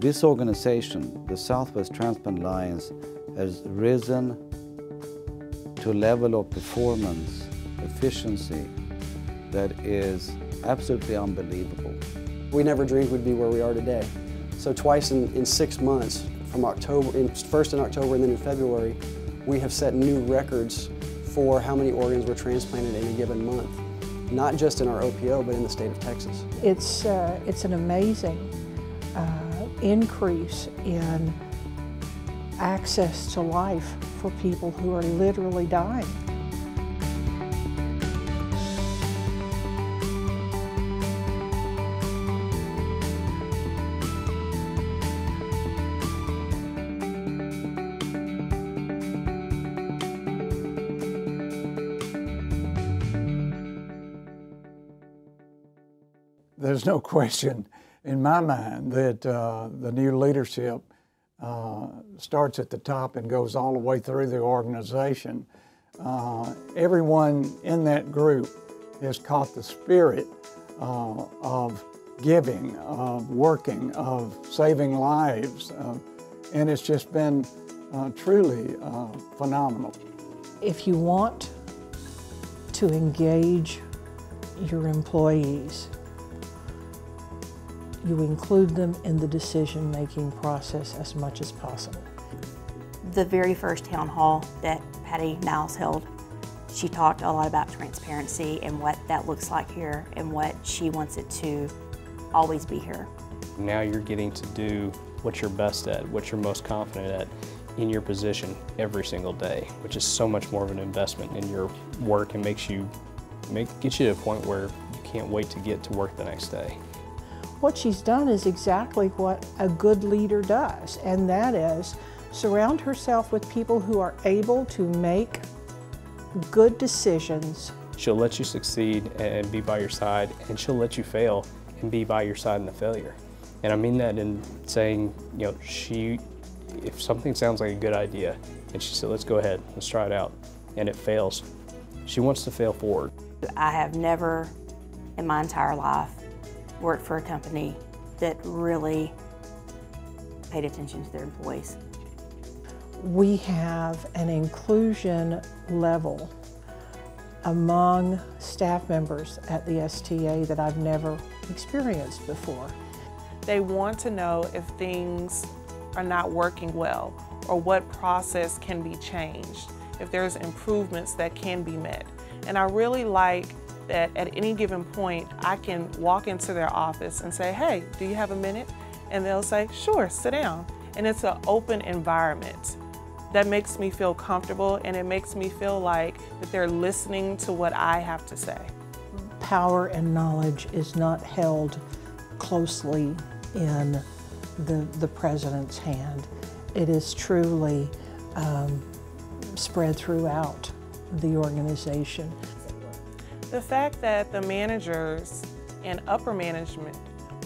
This organization, the Southwest Transplant Alliance, has risen to a level of performance, efficiency, that is absolutely unbelievable. We never dreamed we'd be where we are today. So twice in 6 months, from October, first in October and then in February, we have set new records for how many organs were transplanted in a given month. Not just in our OPO, but in the state of Texas. It's an amazing increase in access to life for people who are literally dying. There's no question in my mind that the new leadership starts at the top and goes all the way through the organization. Everyone in that group has caught the spirit of giving, of working, of saving lives, and it's just been truly phenomenal. If you want to engage your employees, you include them in the decision-making process as much as possible. The very first town hall that Patty Niles held, she talked a lot about transparency and what that looks like here and what she wants it to always be here. Now you're getting to do what you're best at, what you're most confident at in your position every single day, which is so much more of an investment in your work and gets you to a point where you can't wait to get to work the next day. What she's done is exactly what a good leader does, and that is surround herself with people who are able to make good decisions. She'll let you succeed and be by your side, and she'll let you fail and be by your side in the failure. And I mean that in saying, you know, if something sounds like a good idea, and she said, let's go ahead, let's try it out, and it fails, she wants to fail forward. I have never in my entire life worked for a company that really paid attention to their employees. We have an inclusion level among staff members at the STA that I've never experienced before. They want to know if things are not working well or what process can be changed, if there's improvements that can be met. And I really like that at any given point, I can walk into their office and say, hey, do you have a minute? And they'll say, sure, sit down. And it's an open environment that makes me feel comfortable, and it makes me feel like that they're listening to what I have to say. Power and knowledge is not held closely in the president's hand. It is truly spread throughout the organization. The fact that the managers and upper management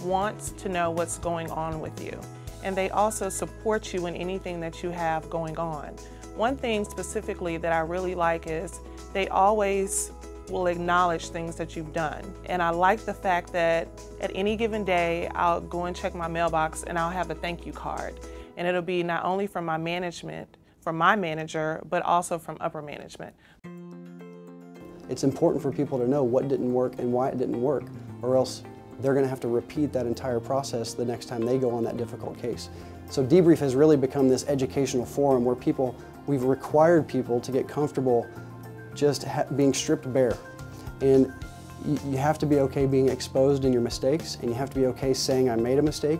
wants to know what's going on with you, and they also support you in anything that you have going on. One thing specifically that I really like is they always will acknowledge things that you've done. And I like the fact that at any given day, I'll go and check my mailbox and I'll have a thank you card. And it'll be not only from my management, from my manager, but also from upper management. It's important for people to know what didn't work and why it didn't work, or else they're going to have to repeat that entire process the next time they go on that difficult case. So debrief has really become this educational forum where we've required people to get comfortable just being stripped bare. And you have to be okay being exposed in your mistakes, and you have to be okay saying I made a mistake.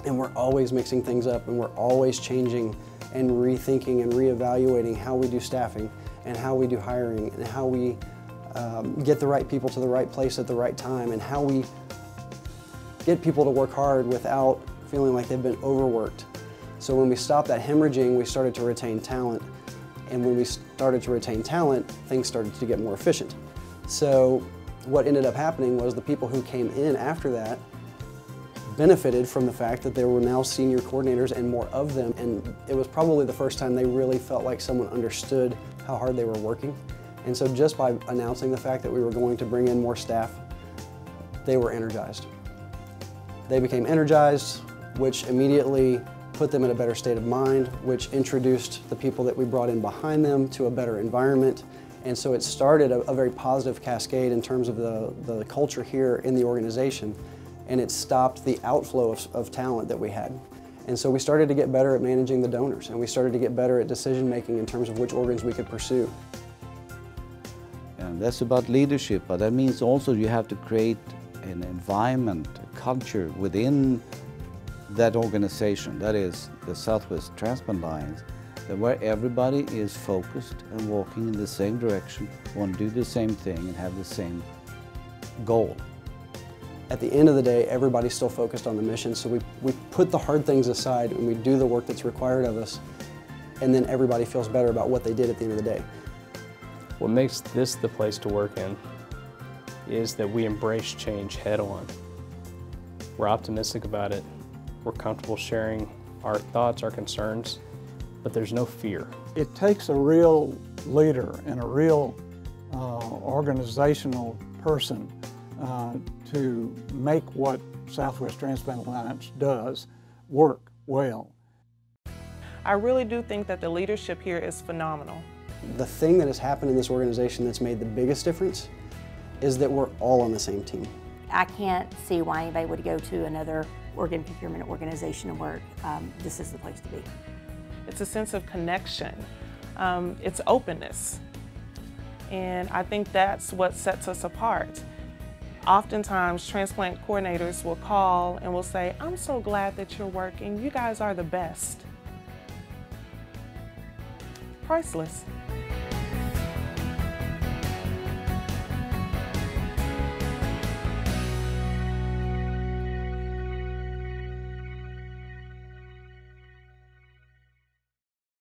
And we're always mixing things up, and we're always changing and rethinking and reevaluating how we do staffing and how we do hiring and how we get the right people to the right place at the right time, and how we get people to work hard without feeling like they've been overworked. So when we stopped that hemorrhaging, we started to retain talent. And when we started to retain talent, things started to get more efficient. So what ended up happening was the people who came in after that benefited from the fact that there were now senior coordinators and more of them. And it was probably the first time they really felt like someone understood how hard they were working. And so just by announcing the fact that we were going to bring in more staff, they were energized. They became energized, which immediately put them in a better state of mind, which introduced the people that we brought in behind them to a better environment. And so it started a very positive cascade in terms of the culture here in the organization, and it stopped the outflow of talent that we had. And so we started to get better at managing the donors, and we started to get better at decision making in terms of which organs we could pursue. And that's about leadership, but that means also you have to create an environment, a culture within that organization, that is the Southwest Transplant Alliance, that where everybody is focused and walking in the same direction, want to do the same thing and have the same goal. At the end of the day, everybody's still focused on the mission, so we put the hard things aside and we do the work that's required of us, and then everybody feels better about what they did at the end of the day. What makes this the place to work in is that we embrace change head on. We're optimistic about it. We're comfortable sharing our thoughts, our concerns, but there's no fear. It takes a real leader and a real organizational person to make what Southwest Transplant Alliance does work well. I really do think that the leadership here is phenomenal. The thing that has happened in this organization that's made the biggest difference is that we're all on the same team. I can't see why anybody would go to another organ procurement organization and work. This is the place to be. It's a sense of connection. It's openness. And I think that's what sets us apart. Oftentimes, transplant coordinators will call and will say, "I'm so glad that you're working. You guys are the best." Priceless.